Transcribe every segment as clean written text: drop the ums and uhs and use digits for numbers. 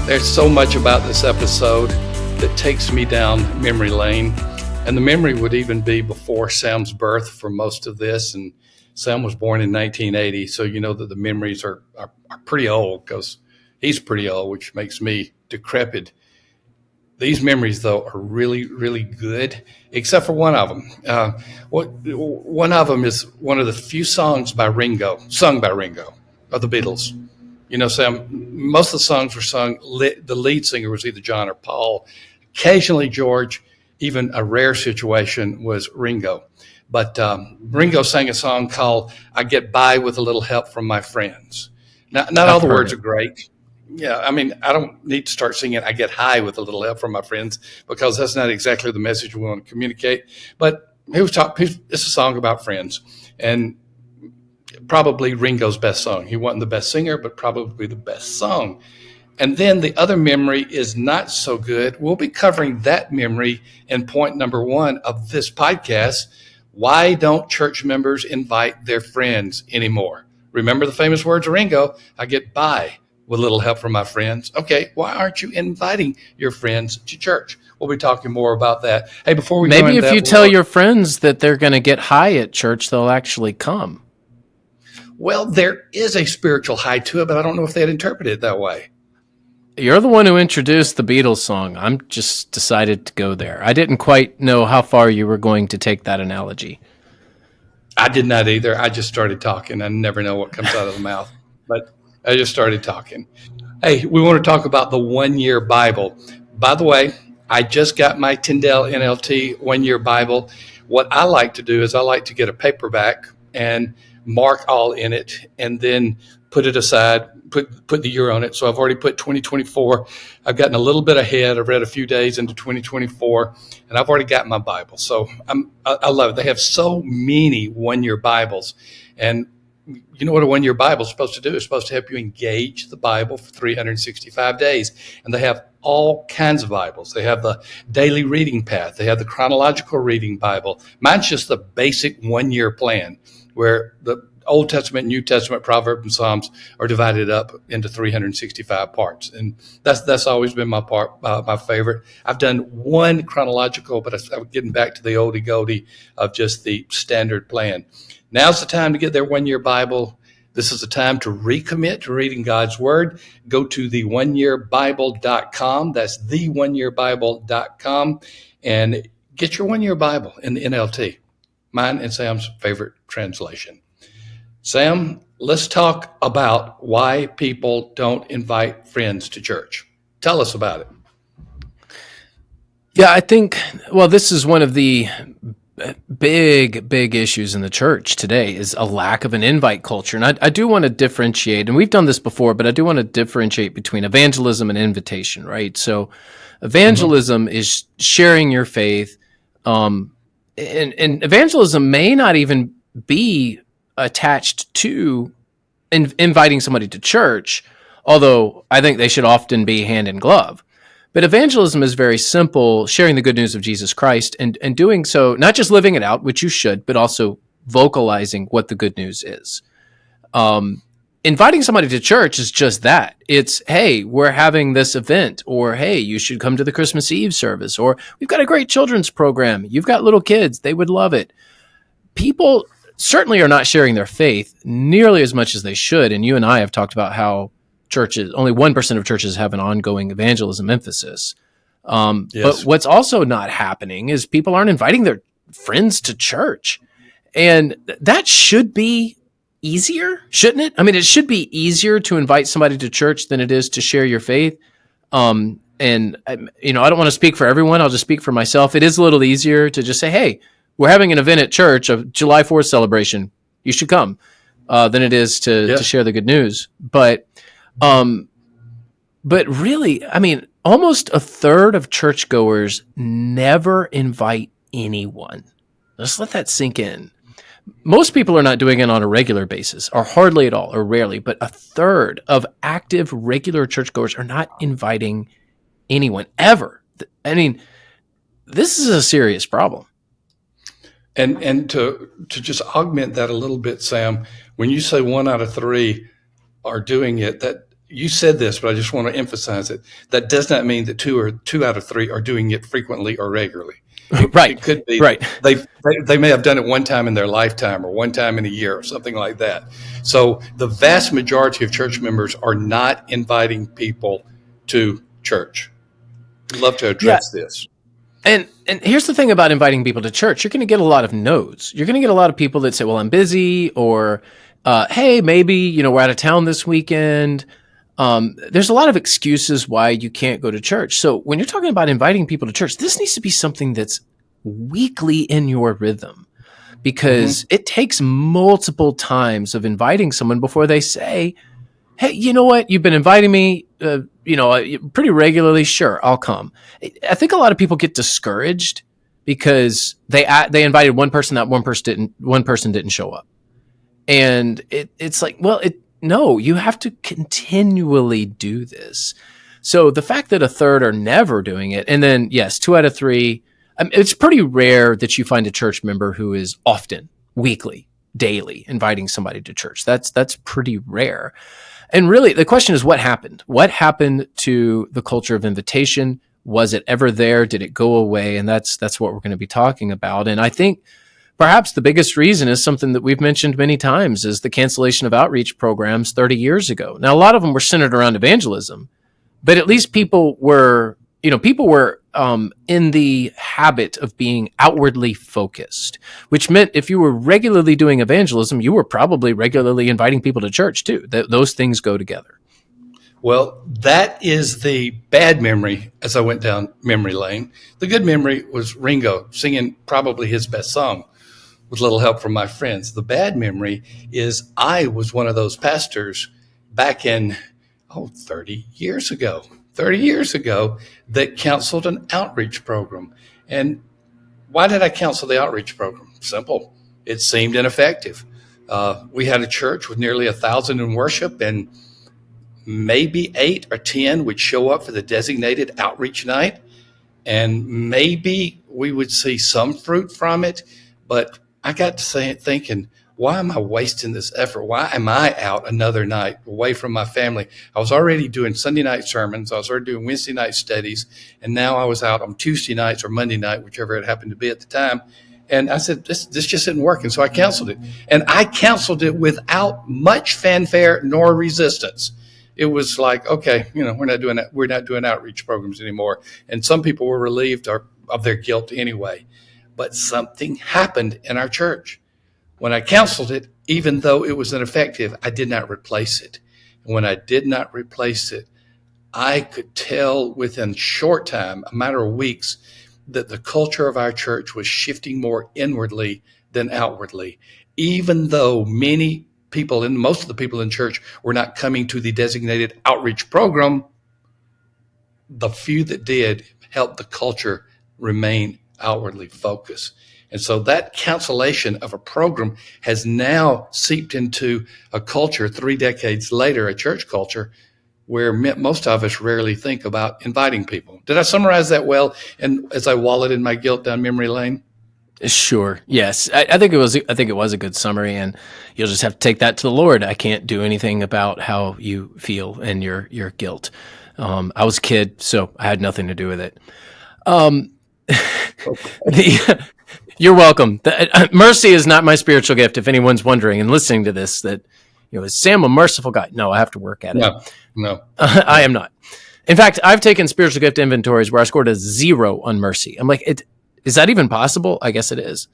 There's so much about this episode that takes me down memory lane. And the memory would even be before Sam's birth for most of this. And Sam was born in 1980. So you know that the memories are pretty old because he's pretty old, which makes me decrepit. These memories, though, are really, really good, except for one of them. One of them is one of the few songs sung by Ringo, of the Beatles. You know, Sam, most of the songs were sung, the lead singer was either John or Paul, occasionally George, even a rare situation was Ringo. But Ringo sang a song called I Get By With a Little Help from My Friends. Not all the words are great. Yeah, I mean, I don't need to start singing I Get High With a Little Help from My Friends because that's not exactly the message we want to communicate. But it's a song about friends. And probably Ringo's best song. He wasn't the best singer, but probably the best song. And then the other memory is not so good. We'll be covering that memory in point number 1 of this podcast. Why don't church members invite their friends anymore? Remember the famous words of Ringo, I get by with a little help from my friends. Okay, why aren't you inviting your friends to church? We'll be talking more about that. Hey, before we maybe if you tell your friends that they're going to get high at church, they'll actually come. Well, there is a spiritual high to it, but I don't know if they'd interpret it that way. You're the one who introduced the Beatles song. I'm just decided to go there. I didn't quite know how far you were going to take that analogy. I did not either. I just started talking. I never know what comes out of the mouth, but I just started talking. Hey, we want to talk about the 1-year Bible. By the way, I just got my Tyndale NLT 1-year Bible. What I like to do is I like to get a paperback and mark all in it and then put it aside, put the year on it. So I've already put 2024. I've gotten a little bit ahead. I've read a few days into 2024 and I've already got my Bible. So I love it. They have so many 1-year Bibles. And you know what a 1-year Bible is supposed to do? It's supposed to help you engage the Bible for 365 days. And they have all kinds of Bibles. They have the daily reading path. They have the chronological reading Bible. Mine's just the basic 1-year plan where the Old Testament, New Testament, Proverbs, and Psalms are divided up into 365 parts. And that's always been my favorite. I've done one chronological, but I'm getting back to the oldie goldie of just the standard plan. Now's the time to get their 1-year Bible. This is the time to recommit to reading God's Word. Go to the1yearbible.com. That's the1yearbible.com and get your 1-year Bible in the NLT. Mine and Sam's favorite translation. Sam, let's talk about why people don't invite friends to church. Tell us about it. Yeah, I think, this is one of the big issues in the church today is a lack of an invite culture. And I do want to differentiate, and we've done this before, but I do want to differentiate between evangelism and invitation, right? So evangelism is sharing your faith, and evangelism may not even be attached to inviting somebody to church, although I think they should often be hand in glove. But evangelism is very simple, sharing the good news of Jesus Christ and doing so, not just living it out, which you should, but also vocalizing what the good news is. Inviting somebody to church is just that. It's, hey, we're having this event, or hey, you should come to the Christmas Eve service, or we've got a great children's program. You've got little kids. They would love it. People certainly are not sharing their faith nearly as much as they should. And you and I have talked about how only 1% of churches have an ongoing evangelism emphasis. Yes. But what's also not happening is people aren't inviting their friends to church. And that should be easier, shouldn't it? I mean, it should be easier to invite somebody to church than it is to share your faith. And, I don't want to speak for everyone. I'll just speak for myself. It is a little easier to just say, hey, we're having an event at church, a July 4th celebration. You should come, than it is to share the good news. But really, I mean, almost a third of churchgoers never invite anyone. Let's let that sink in. Most people are not doing it on a regular basis, or hardly at all, or rarely, but a third of active, regular churchgoers are not inviting anyone ever. I mean, this is a serious problem. And to just augment that a little bit, Sam, when you say 1 out of 3 are doing it, that You said this, but I just want to emphasize it. That does not mean that two out of three are doing it frequently or regularly. Right, It could be that right. they may have done it one time in their lifetime or one time in a year or something like that. So the vast majority of church members are not inviting people to church. Love to Yeah. address this. And here's the thing about inviting people to church. You're going to get a lot of no's. You're going to get a lot of people that say, well, I'm busy, or, hey, maybe, we're out of town this weekend. There's a lot of excuses why you can't go to church. So when you're talking about inviting people to church, this needs to be something that's weekly in your rhythm, Mm-hmm. because it takes multiple times of inviting someone before they say, hey, you know what? You've been inviting me, pretty regularly. Sure, I'll come. I think a lot of people get discouraged because they invited one person, that one person didn't show up, and it's like, well, no, you have to continually do this. So the fact that a third are never doing it, and then yes, 2 out of 3, it's pretty rare that you find a church member who is often, weekly, daily inviting somebody to church. That's pretty rare. And really, the question is, what happened? What happened to the culture of invitation? Was it ever there? Did it go away? And that's what we're going to be talking about. And I think perhaps the biggest reason is something that we've mentioned many times, is the cancellation of outreach programs 30 years ago. Now, a lot of them were centered around evangelism, but at least people were in the habit of being outwardly focused, which meant if you were regularly doing evangelism, you were probably regularly inviting people to church too. Those things go together. Well, that is the bad memory as I went down memory lane. The good memory was Ringo singing probably his best song with a little help from my friends. The bad memory is I was one of those pastors back in, 30 years ago, 30 years ago, that counseled an outreach program. And why did I counsel the outreach program? Simple. It seemed ineffective. We had a church with nearly 1,000 in worship, and maybe 8 or 10 would show up for the designated outreach night, and maybe we would see some fruit from it. But I got to thinking, why am I wasting this effort? Why am I out another night away from my family? I was already doing Sunday night sermons. I was already doing Wednesday night studies. And now I was out on Tuesday nights or Monday night, whichever it happened to be at the time. And I said, this just isn't working. So I canceled it. And I canceled it without much fanfare nor resistance. It was like, okay, we're not doing that. We're not doing outreach programs anymore. And some people were relieved of their guilt anyway. But something happened in our church. When I canceled it, even though it was ineffective, I did not replace it. And when I did not replace it, I could tell within short time, a matter of weeks, that the culture of our church was shifting more inwardly than outwardly, even though most of the people in church were not coming to the designated outreach program. The few that did helped the culture remain outwardly focused. And so that cancellation of a program has now seeped into a culture 3 decades later, a church culture, where most of us rarely think about inviting people. Did I summarize that well? And as I wallowed in my guilt down memory lane? Sure. Yes. I think it was. I think it was a good summary, and you'll just have to take that to the Lord. I can't do anything about how you feel and your guilt. I was a kid, so I had nothing to do with it. Um, you're welcome. Mercy is not my spiritual gift. If anyone's wondering and listening to this, that is Sam a merciful guy? No, I have to work at it. No. I am not. In fact, I've taken spiritual gift inventories where I scored a 0 on mercy. I'm like, is that even possible? I guess it is.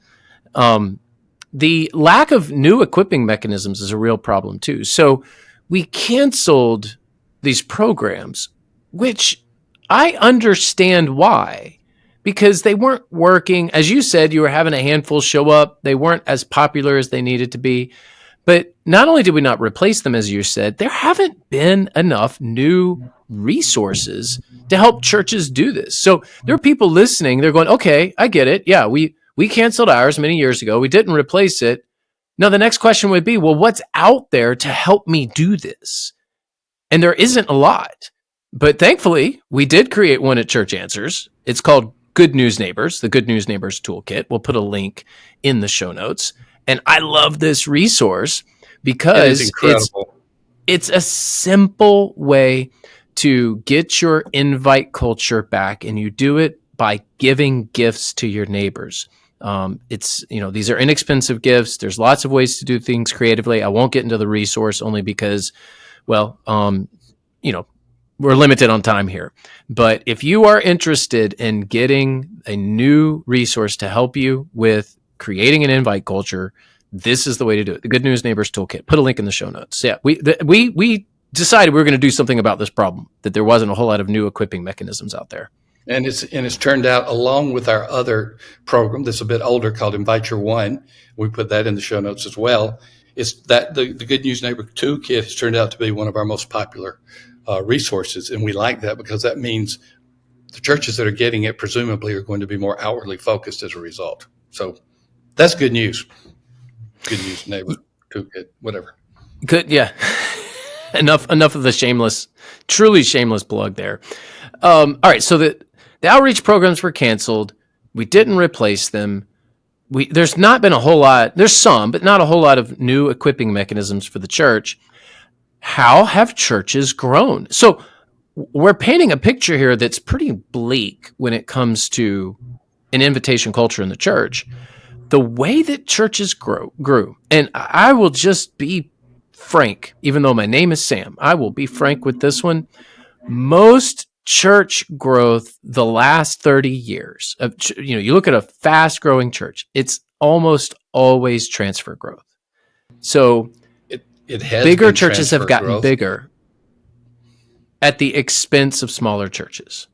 The lack of new equipping mechanisms is a real problem too. So we canceled these programs, which I understand why, because they weren't working. As you said, you were having a handful show up. They weren't as popular as they needed to be. But not only did we not replace them, as you said, there haven't been enough new resources to help churches do this. So there are people listening. They're going, okay, I get it. Yeah, we canceled ours many years ago. We didn't replace it. Now, the next question would be, well, what's out there to help me do this? And there isn't a lot. But thankfully, we did create one at Church Answers. It's called Good News Neighbors, the Good News Neighbors Toolkit. We'll put a link in the show notes. And I love this resource because It is incredible. It's a simple way to get your invite culture back, and you do it by giving gifts to your neighbors. It's, these are inexpensive gifts. There's lots of ways to do things creatively. I won't get into the resource only because, well, you know, we're limited on time here. But if you are interested in getting a new resource to help you with creating an invite culture, this is the way to do it. The Good News Neighbors Toolkit. Put a link in the show notes. Yeah, we decided we were going to do something about this problem, that there wasn't a whole lot of new equipping mechanisms out there. And it's turned out, along with our other program that's a bit older called Invite Your One, we put that in the show notes as well. It's that the Good News Neighbor Toolkit has turned out to be one of our most popular resources, and we like that because that means the churches that are getting it presumably are going to be more outwardly focused as a result. So that's good news. Good News Neighbor Toolkit, whatever. Good, yeah. enough of the truly shameless plug there. All right, so the outreach programs were canceled. We didn't replace them. There's not been a whole lot. There's some, but not a whole lot of new equipping mechanisms for the church. How have churches grown? So we're painting a picture here that's pretty bleak when it comes to an invitation culture in the church. The way that churches grew, and I will just be frank, even though my name is Sam, I will be frank with this one. Most church growth the last 30 years, you look at a fast growing church, it's almost always transfer growth. So it has bigger been churches have transfer gotten growth. bigger at the expense of smaller churches.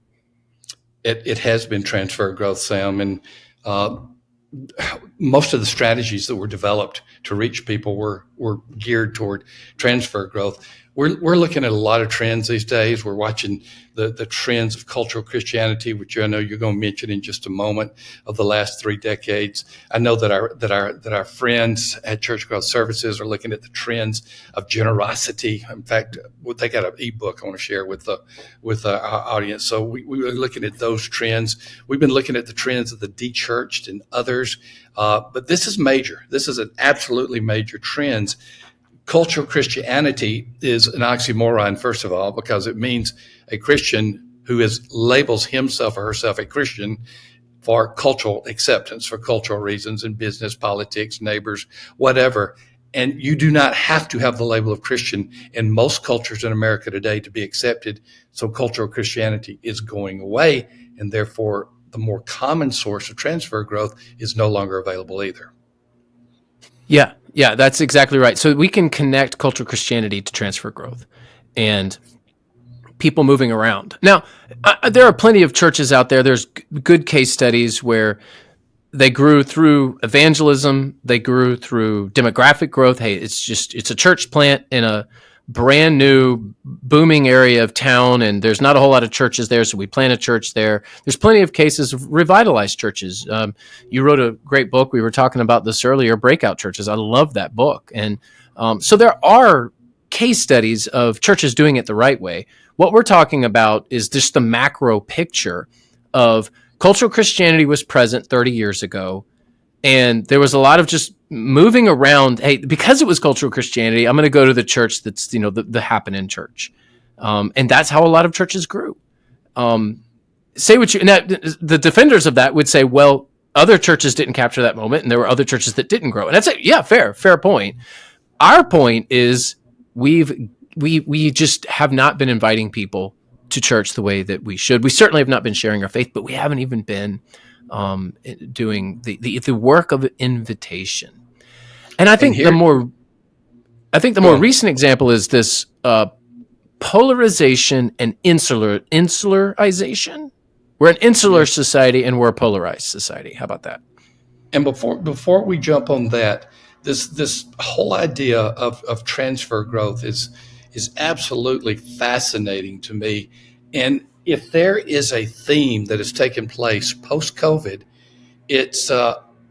It has been transfer growth, Sam, and most of the strategies that were developed to reach people were geared toward transfer growth. We're looking at a lot of trends these days. We're watching the trends of cultural Christianity, which I know you're going to mention in just a moment, of the last 3 decades. I know that our friends at Church Growth Services are looking at the trends of generosity. In fact, they got an ebook I want to share with our audience. So we were looking at those trends. We've been looking at the trends of the de-churched and others. But this is major. This is an absolutely major trend. Cultural Christianity is an oxymoron, first of all, because it means a Christian who labels himself or herself a Christian for cultural acceptance, for cultural reasons in business, politics, neighbors, whatever. And you do not have to have the label of Christian in most cultures in America today to be accepted. So cultural Christianity is going away, and therefore the more common source of transfer growth is no longer available either. Yeah, that's exactly right. So we can connect cultural Christianity to transfer growth and people moving around. Now, there are plenty of churches out there. There's good case studies where they grew through evangelism. They grew through demographic growth. Hey, it's a church plant in a brand new booming area of town, and there's not a whole lot of churches there, so we plant a church there. There's plenty of cases of revitalized churches. You wrote a great book. We were talking about this earlier, Breakout Churches. I love that book. And so there are case studies of churches doing it the right way. What we're talking about is just the macro picture of cultural Christianity was present 30 years ago. And there was a lot of just moving around. Hey, because it was cultural Christianity, I'm going to go to the church that's, the happening church. And that's how a lot of churches grew. Say what now, the defenders of that would say, well, other churches didn't capture that moment, and there were other churches that didn't grow. And I'd say, yeah, fair point. Our point is we just have not been inviting people to church the way that we should. We certainly have not been sharing our faith, but we haven't even been doing the work of invitation. And I think the more recent example is this polarization and insularization. We're an insular society and we're a polarized society. How about that? And before we jump on that, this whole idea of transfer growth is absolutely fascinating to me. And if there is a theme that has taken place post-COVID, it's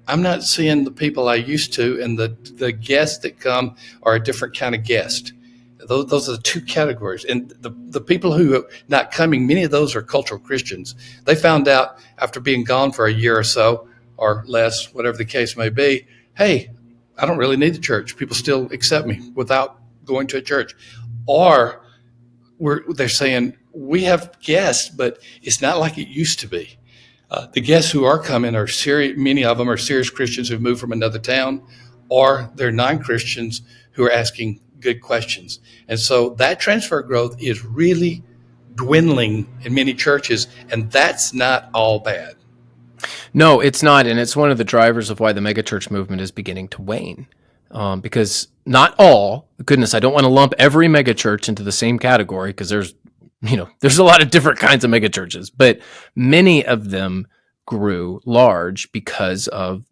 I'm not seeing the people I used to, and the guests that come are a different kind of guest. Those are the two categories. And the people who are not coming, many of those are cultural Christians. They found out after being gone for a year or so or less, whatever the case may be, hey, I don't really need the church. People still accept me without going to a church. or they're saying we have guests, but it's not like it used to be. The guests who are coming are serious. Many of them are serious Christians who've moved from another town, or they're non-Christians who are asking good questions. And so that transfer growth is really dwindling in many churches, and that's not all bad. No, it's not, and it's one of the drivers of why the megachurch movement is beginning to wane. Because not all, goodness, I don't want to lump every megachurch into the same category because there's a lot of different kinds of megachurches, but many of them grew large because of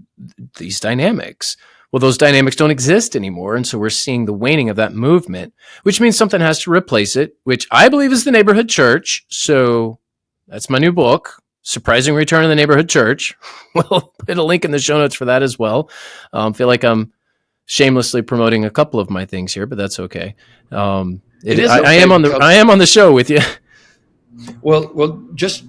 these dynamics. Well, those dynamics don't exist anymore, and so we're seeing the waning of that movement, which means something has to replace it, which I believe is the neighborhood church. So that's my new book, Surprising Return of the Neighborhood Church. We'll put a link in the show notes for that as well. Feel like I'm shamelessly promoting a couple of my things here, but that's okay. It is I okay am on the show with you. Well, just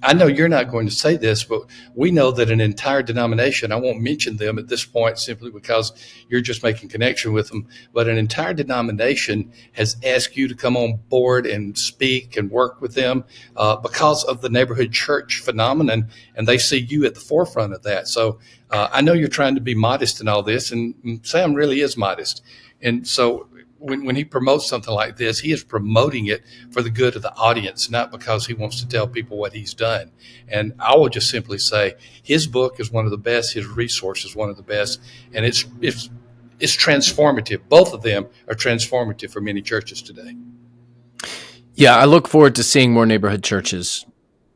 I know you're not going to say this, but we know that an entire denomination, I won't mention them at this point simply because you're just making connection with them, but an entire denomination has asked you to come on board and speak and work with them because of the neighborhood church phenomenon, and they see you at the forefront of that. So I know you're trying to be modest in all this, and Sam really is modest. And so when he promotes something like this, he is promoting it for the good of the audience, not because he wants to tell people what he's done. And I will just simply say his book is one of the best. His resource is one of the best. And it's transformative. Both of them are transformative for many churches today. Yeah, I look forward to seeing more neighborhood churches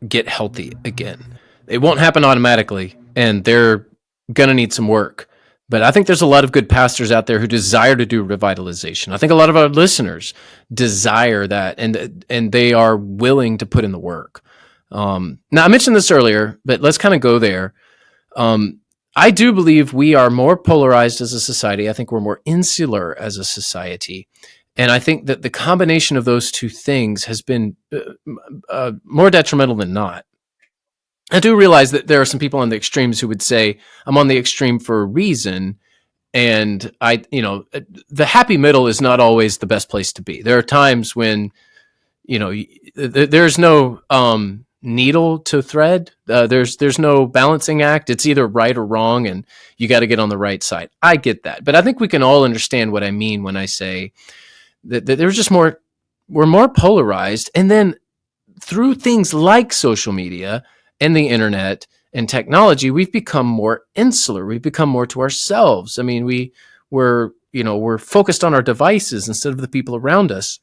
get healthy again. It won't happen automatically, and they're going to need some work. But I think there's a lot of good pastors out there who desire to do revitalization. I think a lot of our listeners desire that, and they are willing to put in the work. Now, I mentioned this earlier, but let's kind of go there. I do believe we are more polarized as a society. I think we're more insular as a society. And I think that the combination of those two things has been more detrimental than not. I do realize that there are some people on the extremes who would say, I'm on the extreme for a reason. And the happy middle is not always the best place to be. There are times when, there's no needle to thread. There's no balancing act. It's either right or wrong, and you got to get on the right side. I get that. But I think we can all understand what I mean when I say that there's just we're more polarized. And then through things like social media and the internet and technology, we've become more insular. We've become more to ourselves. I mean, we're focused on our devices instead of the people around us.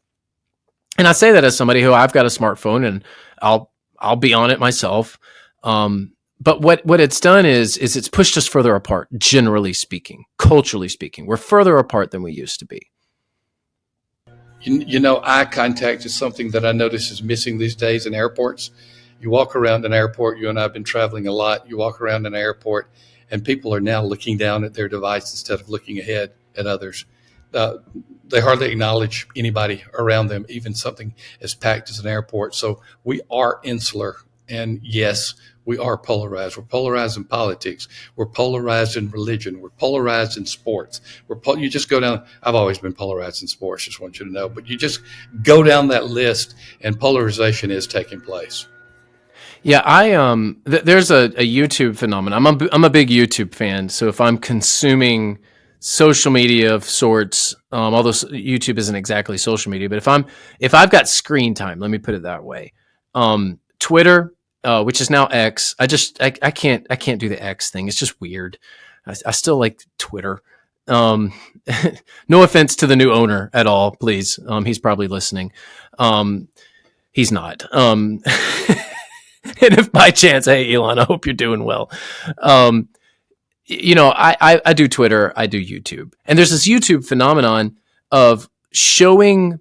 And I say that as somebody who I've got a smartphone and I'll be on it myself. But what it's done is it's pushed us further apart, generally speaking, culturally speaking. We're further apart than we used to be. Eye contact is something that I notice is missing these days in airports. You walk around an airport, you and I have been traveling a lot. You walk around an airport and people are now looking down at their device instead of looking ahead at others. They hardly acknowledge anybody around them, even something as packed as an airport. So we are insular. And yes, we are polarized. We're polarized in politics. We're polarized in religion. We're polarized in sports. You just go down. I've always been polarized in sports, just want you to know. But you just go down that list and polarization is taking place. Yeah, there's a YouTube phenomenon. I'm a big YouTube fan. So if I'm consuming social media of sorts, although YouTube isn't exactly social media, but if I've got screen time, let me put it that way. Twitter, which is now X. I can't do the X thing. It's just weird. I still like Twitter. No offense to the new owner at all, please. He's probably listening. He's not. And if by chance, hey, Elon, I hope you're doing well. I do Twitter, I do YouTube. And there's this YouTube phenomenon of showing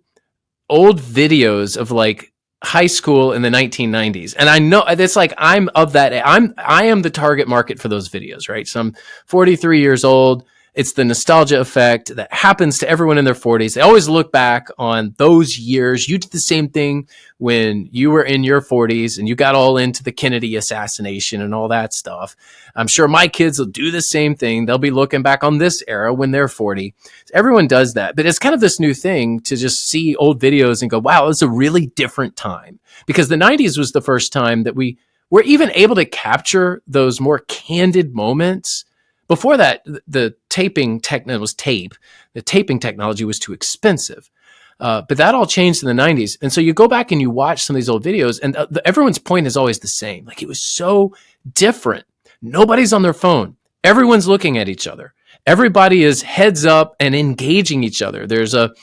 old videos of like high school in the 1990s. And I know it's like I am the target market for those videos, right? So I'm 43 years old It's the nostalgia effect that happens to everyone in their 40s. They always look back on those years. You did the same thing when you were in your 40s and you got all into the Kennedy assassination and all that stuff. I'm sure my kids will do the same thing. They'll be looking back on this era when they're 40. Everyone does that, but it's kind of this new thing to just see old videos and go, wow, it's a really different time. Because the 90s was the first time that we were even able to capture those more candid moments. Before that, the taping technology was tape. The taping technology was too expensive. But that all changed in the 90s. And so you go back and you watch some of these old videos, and everyone's point is always the same. Like, it was so different. Nobody's on their phone. Everyone's looking at each other. Everybody is heads up and engaging each other. There's a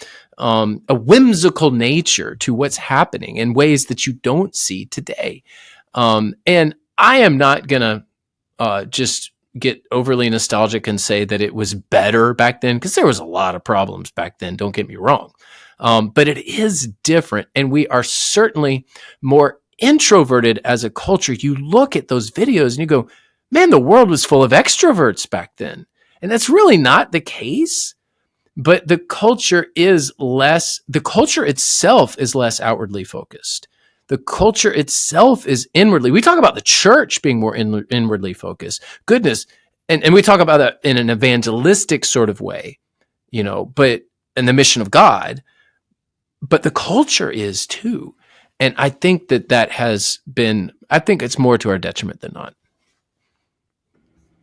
whimsical nature to what's happening in ways that you don't see today. And I am not going to just get overly nostalgic and say that it was better back then, because there was a lot of problems back then. Don't get me wrong. But it is different. And we are certainly more introverted as a culture. You look at those videos and you go, man, the world was full of extroverts back then. And that's really not the case. But the culture itself is less outwardly focused. The culture itself is inwardly. We talk about the church being more inwardly focused. Goodness. And we talk about that in an evangelistic sort of way, but in the mission of God. But the culture is too. And I think I think it's more to our detriment than not.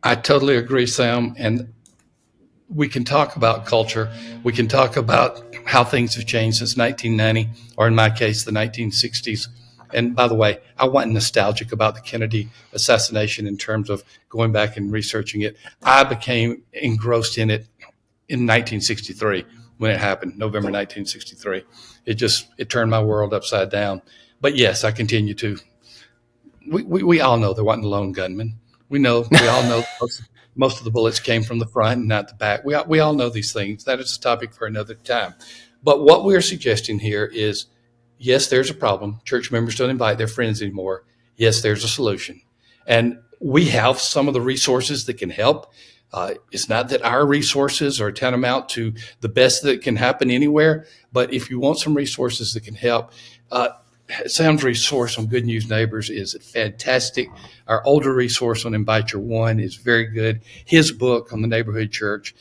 I totally agree, Sam. And we can talk about culture. We can talk about how things have changed since 1990, or in my case, the 1960s. And by the way, I wasn't nostalgic about the Kennedy assassination in terms of going back and researching it. I became engrossed in it in 1963 when it happened, November 1963. It turned my world upside down. But yes, I continue to. We all know there wasn't a lone gunman. We all know most of the bullets came from the front and not the back. We all know these things. That is a topic for another time. But what we're suggesting here is, yes, there's a problem. Church members don't invite their friends anymore. Yes, there's a solution. And we have some of the resources that can help. It's not that our resources are tantamount to the best that can happen anywhere, but if you want some resources that can help, Sam's resource on Good News Neighbors is fantastic. Our older resource on Invite Your One is very good. His book on the neighborhood church.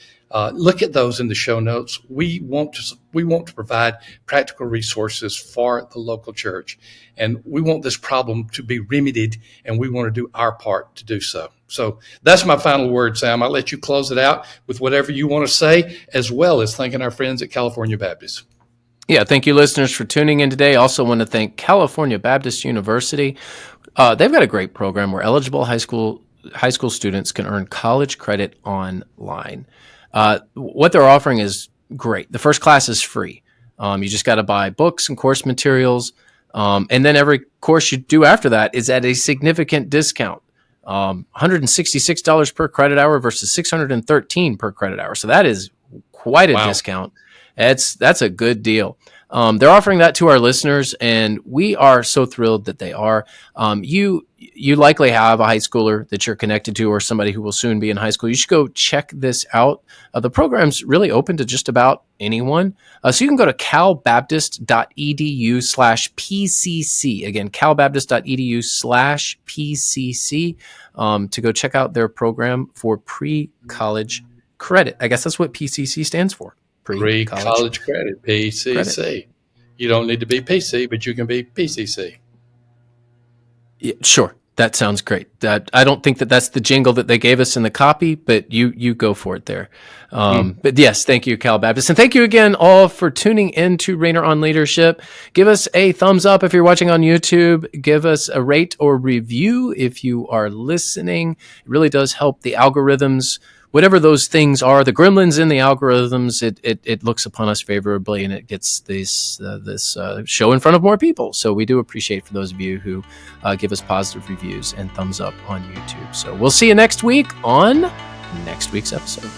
Look at those in the show notes. We want to provide practical resources for the local church, and we want this problem to be remedied, and we want to do our part to do so. So that's my final word, Sam. I'll let you close it out with whatever you want to say, as well as thanking our friends at California Baptist. Yeah, thank you, listeners, for tuning in today. Also want to thank California Baptist University. They've got a great program where eligible high school students can earn college credit online. What they're offering is great. The first class is free. You just got to buy books and course materials. And then every course you do after that is at a significant discount. $166 per credit hour versus $613 per credit hour. So that is quite a discount. That's a good deal. They're offering that to our listeners, and we are so thrilled that they are. You likely have a high schooler that you're connected to, or somebody who will soon be in high school. You should go check this out. The program's really open to just about anyone. So you can go to calbaptist.edu/PCC. Again, calbaptist.edu/PCC to go check out their program for pre-college credit. I guess that's what PCC stands for. Pre-college credit, PCC. Credit. You don't need to be PC, but you can be PCC. Yeah, sure. That sounds great. I don't think that's the jingle that they gave us in the copy, but you go for it there. But yes, thank you, Cal Baptist. And thank you again all for tuning in to Rainer on Leadership. Give us a thumbs up if you're watching on YouTube. Give us a rate or review if you are listening. It really does help the algorithms. Whatever those things are, the gremlins in the algorithms, it looks upon us favorably, and it gets this show in front of more people. So we do appreciate for those of you who give us positive reviews and thumbs up on YouTube. So we'll see you next week on next week's episode.